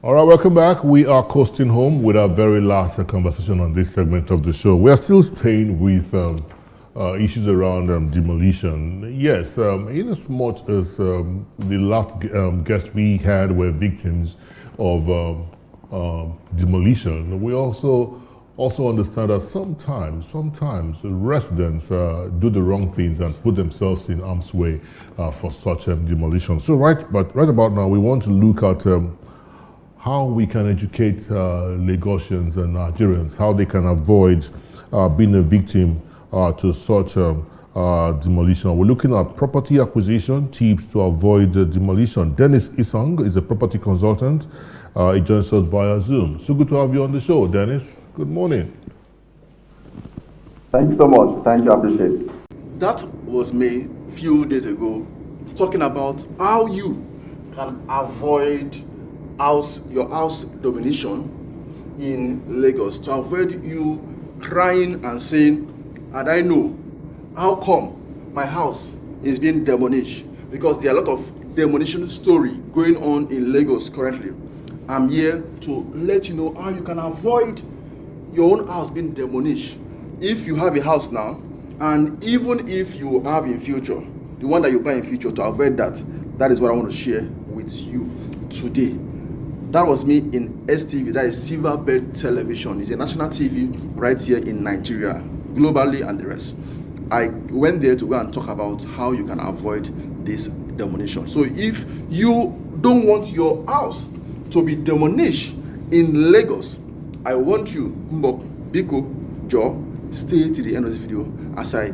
All right, welcome back. We are coasting home with our very last conversation on this segment of the show. We are still staying with issues around demolition. Yes, in as much as the last guest we had were victims of demolition, we also understand that sometimes residents do the wrong things and put themselves in harm's way for such demolition. So right about now, we want to look at how we can educate Lagosians and Nigerians, how they can avoid being a victim to such demolition. We're looking at property acquisition, tips to avoid demolition. Dennis Isang is a property consultant. He joins us via Zoom. So good to have you on the show, Dennis. Good morning. Thank you so much. Thank you. I appreciate it. That was me a few days ago, talking about how you can avoid your house domination in Lagos, to avoid you crying and saying, and I know how come my house is being demolished, because there are a lot of demolition story going on in Lagos currently. I'm here to let you know how you can avoid your own house being demolished. If you have a house now, and even if you have in future, the one that you buy in future, to avoid that, that is what I want to share with you today. That was me in STV, that is Silverbird Television. It's a national TV right here in Nigeria, globally and the rest. I went there to go and talk about how you can avoid this demolition. So if you don't want your house to be demolished in Lagos, I want you, Mbok, Biko, Jo, stay to the end of this video as I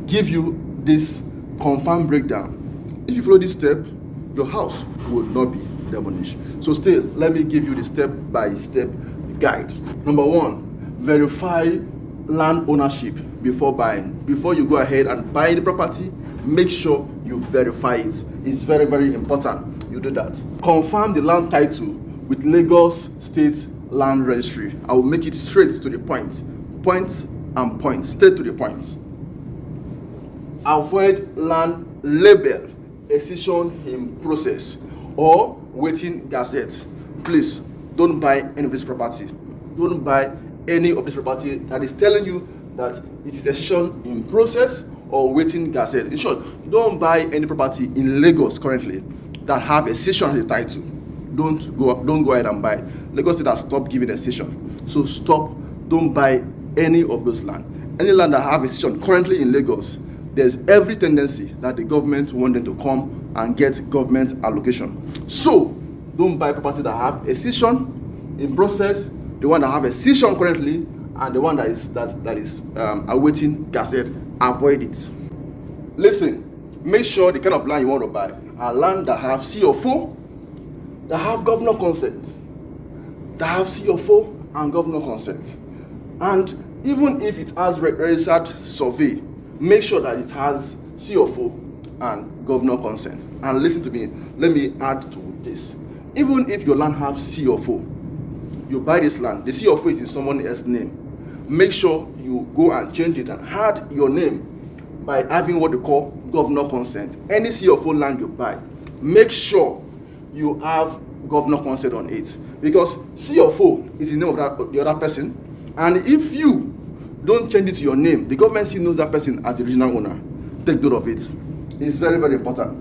give you this confirmed breakdown. If you follow this step, your house will not be demolished. So still, let me give you the step-by-step guide. Number one, verify land ownership before buying. Before you go ahead and buy the property, make sure you verify it. It's very, very important you do that. Confirm the land title with Lagos State Land Registry. I will make it straight to the point. Point and point, straight to the point. Avoid land label, excision in process, or waiting gazette. Please don't buy any of this property. Don't buy any of this property that is telling you that it is excision in process or waiting gazette. In short, don't buy any property in Lagos currently that have excision as a title. Don't go ahead and buy. Lagos State has stopped giving excision. So stop, don't buy any of those land. Any land that have excision currently in Lagos, there's every tendency that the government want them to come and get government allocation. So don't buy property that have excision in process, the one that have excision currently, and the one that is awaiting gazette. Avoid it. Listen, make sure the kind of land you want to buy are land that have CFO, that have governor consent, that have CFO and governor consent. And even if it has registered survey, make sure that it has CFO and governor consent. And listen to me, let me add to this. Even if your land have CFO, you buy this land, the CFO is in someone else's name. Make sure you go and change it and add your name by having what they call governor consent. Any CFO land you buy, make sure you have governor consent on it, because CFO is the name of the other person, and if you don't change it to your name, the government still knows that person as the original owner. Take note of it. It's very, very important.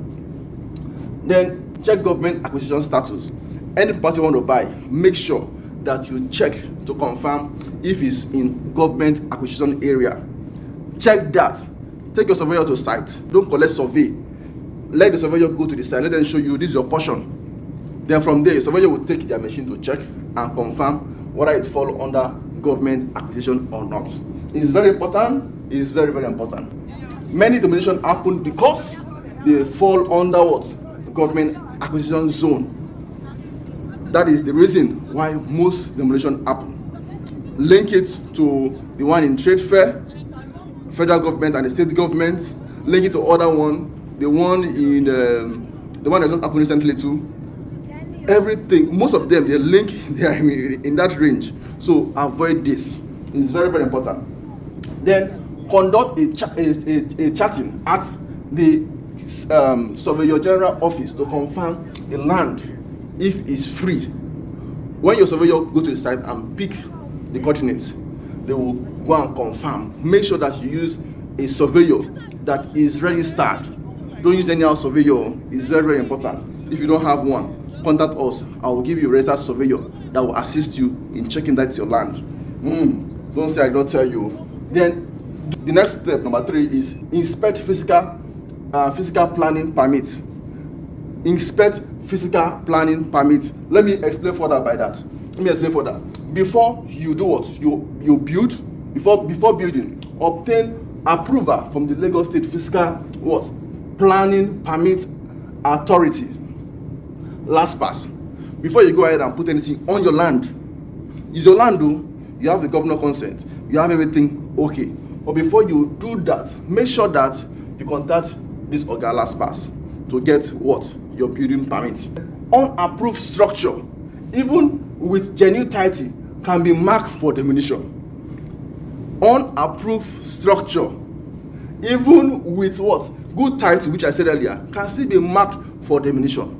Then check government acquisition status. Any property you want to buy, make sure that you check to confirm if it's in government acquisition area. Check that. Take your surveyor to site. Don't collect survey. Let the surveyor go to the site. Let them show you this is your portion. Then from there, the surveyor will take their machine to check and confirm whether it falls under government acquisition or not. It's very important. It's very, very important. Many demolition happen because they fall under what? Government acquisition zone. That is the reason why most demolition happen. Link it to the one in trade fair, federal government and the state government. Link it to other one, the one that just happened recently too. Everything, most of them, they link, they are in that range. So avoid this. It's very, very important. Then conduct a chatting at the Surveyor General Office to confirm the land if it's free When your surveyor go to the site and pick the coordinates, they will go and confirm. Make sure that you use a surveyor that is registered. Don't use any other surveyor. It's very, very important. If you don't have one, contact us. I will give you a registered surveyor that will assist you in checking that it's your land. Don't say I don't tell you. Then the next step, number 3, is inspect physical planning permit. Inspect physical planning permit. Let me explain further by that. Before you do what? You build. Before building, obtain approval from the Lagos State Physical Planning Permit Authority. Last pass. Before you go ahead and put anything on your land, it's your land though. You have the governor consent. You have everything okay. But before you do that, make sure that you contact this Oga last pass to get your building permit. Unapproved structure, even with genuine title, can be marked for demolition. Unapproved structure, even with good title, which I said earlier, can still be marked for demolition.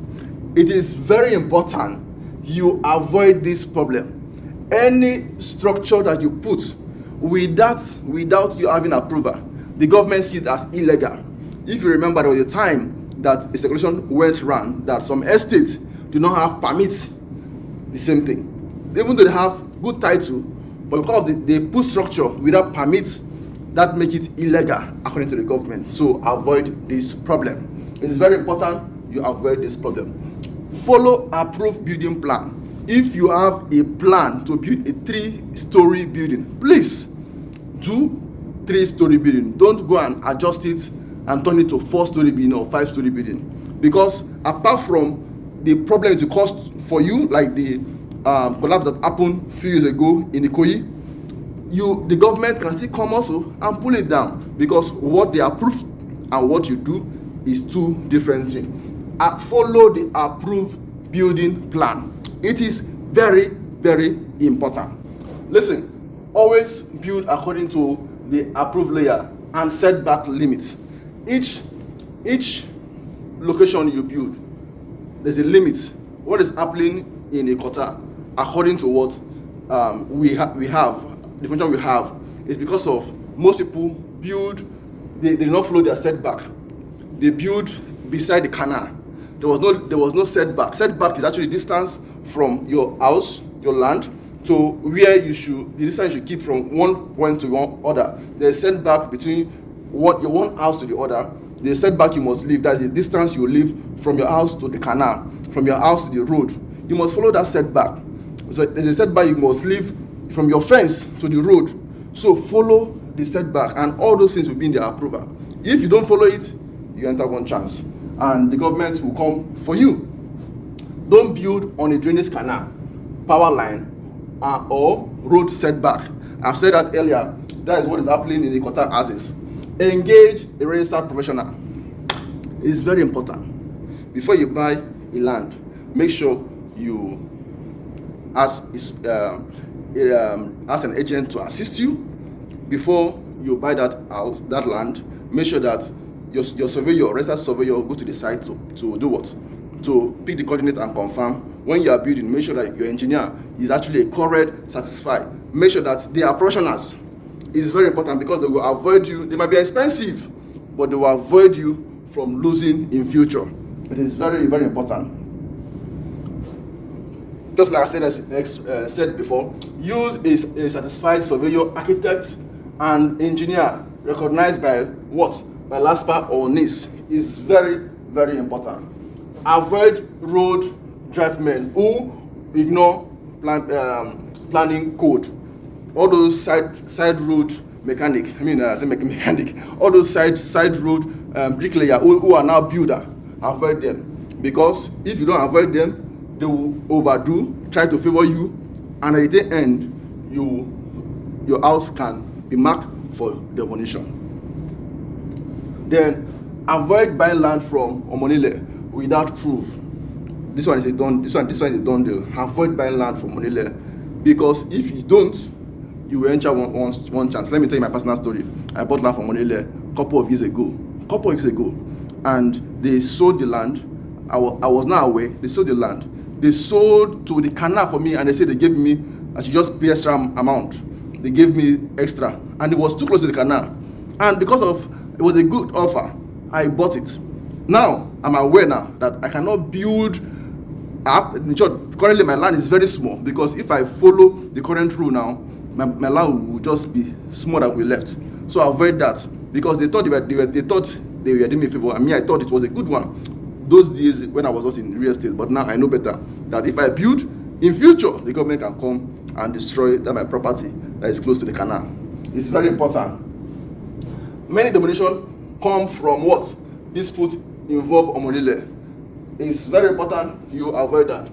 It is very important you avoid this problem. Any structure that you put without you having approval, the government sees it as illegal. If you remember, there was a time that a circulation went round that some estates do not have permits. The same thing. Even though they have good title, but because they put structure without permits, that make it illegal according to the government. So avoid this problem. It is very important you avoid this problem. Follow approved building plan. If you have a plan to build a 3-story building, please do 3-story building. Don't go and adjust it and turn it to 4-story building or 5-story building. Because apart from the problem it will cause for you, like the collapse that happened a few years ago in Ikoyi, the government can still come also and pull it down, because what they approve and what you do is 2 different things. Follow the approved building plan. It is very, very important. Listen, always build according to the approved layer and setback limits. Each location you build, there's a limit. What is happening in a quarter, according to what we have, the function we have, is because of most people build, they did not follow their setback. They build beside the canal. There was no setback. Setback is actually distance from your house, your land, to where the distance you should keep from one point to one other. There's setback between your one house to the other. The setback you must leave, that's the distance you leave from your house to the canal, from your house to the road. You must follow that setback. So there's a setback you must leave from your fence to the road. So follow the setback, and all those things will be in their approval. If you don't follow it, you enter one chance, and the government will come for you. Don't build on a drainage canal, power line, or road setback. I've said that earlier. That is what is happening in the quarter houses. Engage a registered professional. It's very important. Before you buy a land, make sure you ask an agent to assist you. Before you buy that house, that land, make sure that your surveyor, registered surveyor, go to the site to do what? To pick the coordinates and confirm. When you are building, make sure that your engineer is actually correct, satisfied. Make sure that they are professionals. It's very important, because they will avoid you. They might be expensive, but they will avoid you from losing in future. It is very, very important. Just like I said before, use a certified surveyor, architect, and engineer recognized by what? By LASPA or NIS. Is very, very important. Avoid road drivemen who ignore planning code. All those side road mechanic, all those side road bricklayer who are now builder, avoid them. Because if you don't avoid them, they will overdo, try to favor you, and at the end, your house can be marked for demolition. Then avoid buying land from Omonile without proof. This one is a done deal. Avoid buying land from Omonile, because if you don't, you will enter one chance. Let me tell you my personal story. I bought land from Omonile a couple of years ago, and they sold the land. I was not aware. They sold the land. They sold to the canal for me, and they said they gave me, I should just pay extra amount. They gave me extra, and it was too close to the canal. And because of it was a good offer, I bought it. Now I'm aware now that I cannot build. In short, currently my land is very small, because if I follow the current rule now, my land will just be small that we left. So I avoid that, because they thought they were doing me a favor, and me, I thought it was a good one those days when I was just in real estate. But now I know better, that if I build in future, the government can come and destroy my property that is close to the canal. It's very important. Many demolition come from what? Dispute involve omolile. It's very important you avoid that.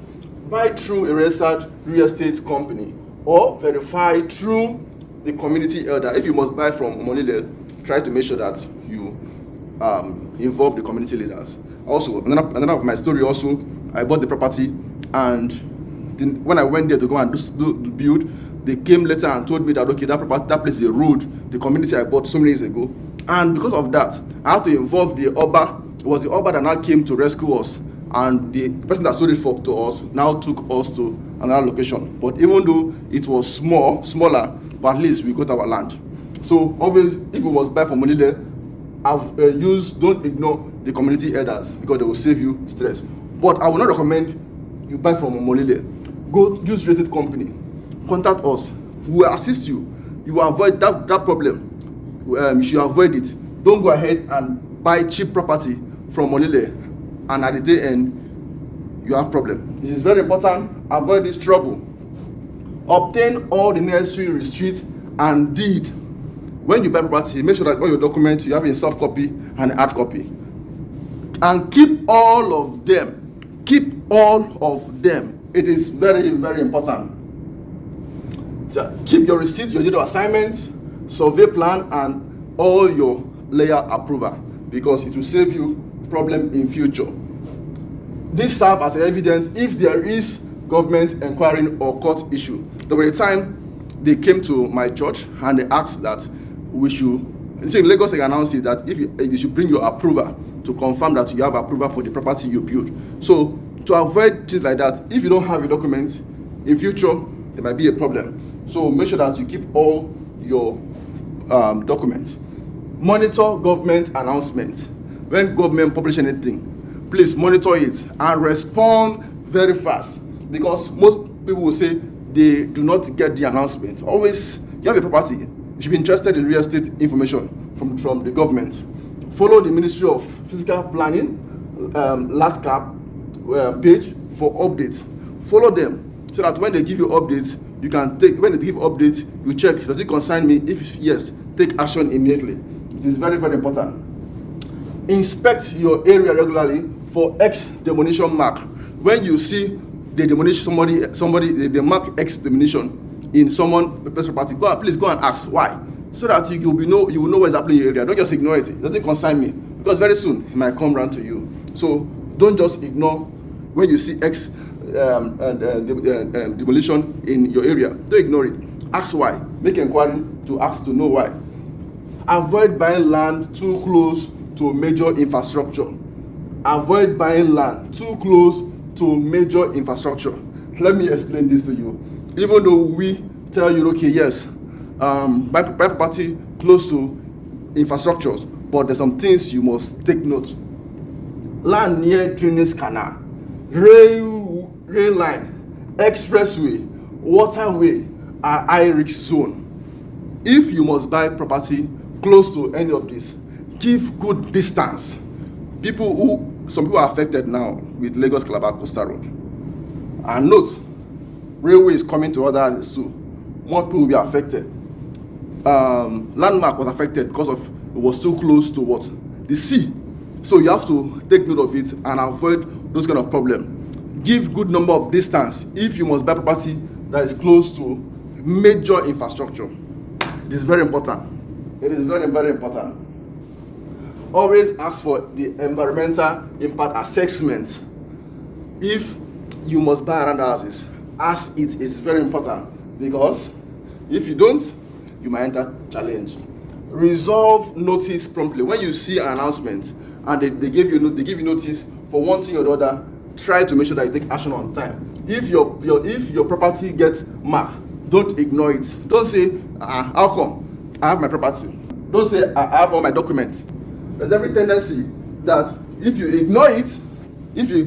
Buy through a registered real estate company, or verify through the community elder. If you must buy from omolile, try to make sure that you involve the community leaders. Also, another of my story also, I bought the property, and when I went there to go and do build, they came later and told me that, okay, that place is a road, the community I bought so many years ago. And because of that, I had to involve the Oba. It was the Oba that now came to rescue us, and the person that sold it to us now took us to another location. But even though it was smaller, but at least we got our land. So always, if you must buy from Monile, don't ignore the community elders, because they will save you stress. But I will not recommend you buy from Monile. Go use real estate company. Contact us. We will assist you. You will avoid that problem. You should avoid it. Don't go ahead and buy cheap property from Monile, and at the day end, you have problem. This is very important. Avoid this trouble. Obtain all the necessary receipt and deed. When you buy property, make sure that all your documents you have in soft copy and hard copy, and keep all of them. Keep all of them. It is very, very important. So keep your receipt, your deed of assignment, survey plan, and all your layer approval, because it will save you problem in future. This serve as evidence if there is government inquiry or court issue. There was a time they came to my church and they asked that we should, in Lagos they announced it, that if you should bring your approval to confirm that you have approval for the property you build. So to avoid things like that, if you don't have your documents, in future there might be a problem. So make sure that you keep all your documents. Monitor government announcements. When government publish anything, please monitor it and respond very fast, because most people will say they do not get the announcement. Always, you have a property, you should be interested in real estate information from the government. Follow the Ministry of Physical Planning last cap page for updates. Follow them so that when they give you updates, you can take, when they give updates, you check, does it concern me? If yes, take action immediately. It is very, very important. Inspect your area regularly for X demolition mark. When you see they demolish somebody, they mark X demolition in someone's property, please go and ask why, so that you will know what's happening in your area. Don't just ignore it. It doesn't concern me, because very soon it might come around to you. So don't just ignore when you see X demolition in your area. Don't ignore it. Ask why. Make inquiry to ask to know why. Avoid buying land too close to major infrastructure. Avoid buying land too close to major infrastructure. Let me explain this to you. Even though we tell you, okay, yes, buy property close to infrastructures, but there's some things you must take note. Land near drainage canal, rail line, expressway, waterway are high risk zone. If you must buy property close to any of these, give good distance. Some people are affected now with Lagos Calabar Coastal Road. And note, railway is coming to other houses too. More people will be affected. Landmark was affected because of it was too close to what? The sea. So you have to take note of it and avoid those kind of problems. Give good number of distance if you must buy property that is close to major infrastructure. It is very important. It is very, very important. Always ask for the environmental impact assessment. If you must buy around houses, ask it. Is very important, because if you don't, you might enter challenge. Resolve notice promptly. When you see an announcement and they give you notice for one thing or the other, try to make sure that you take action on time. If your property gets marked, don't ignore it. Don't say, how come? I have my property. Don't say, I have all my documents. There's every tendency that if you ignore it, you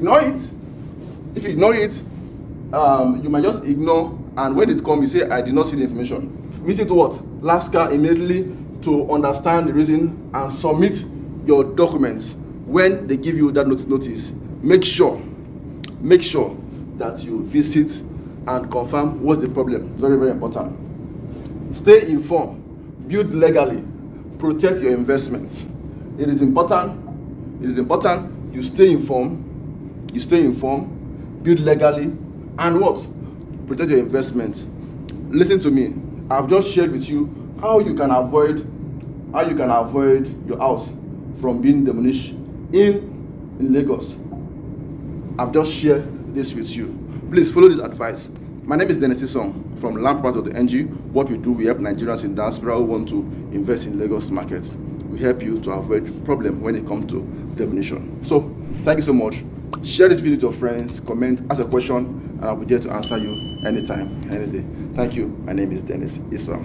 might just ignore, and when it comes, you say, I did not see the information. Visit what? LAFSCA immediately to understand the reason and submit your documents. When they give you that notice, make sure that you visit and confirm what's the problem. Very, very important. Stay informed, build legally, protect your investment. It is important you stay informed, build legally, and what? Protect your investment. Listen to me. I've just shared with you how you can avoid your house from being demolished in Lagos. I've just shared this with you. Please follow this advice. My name is Dennis Isong from Land Property of the NG. What we do, we help Nigerians in diaspora who want to invest in Lagos market. We help you to avoid problem when it comes to demolition. So, thank you so much. Share this video with your friends, comment, ask a question, and I'll be there to answer you anytime, any day. Thank you. My name is Dennis Isong.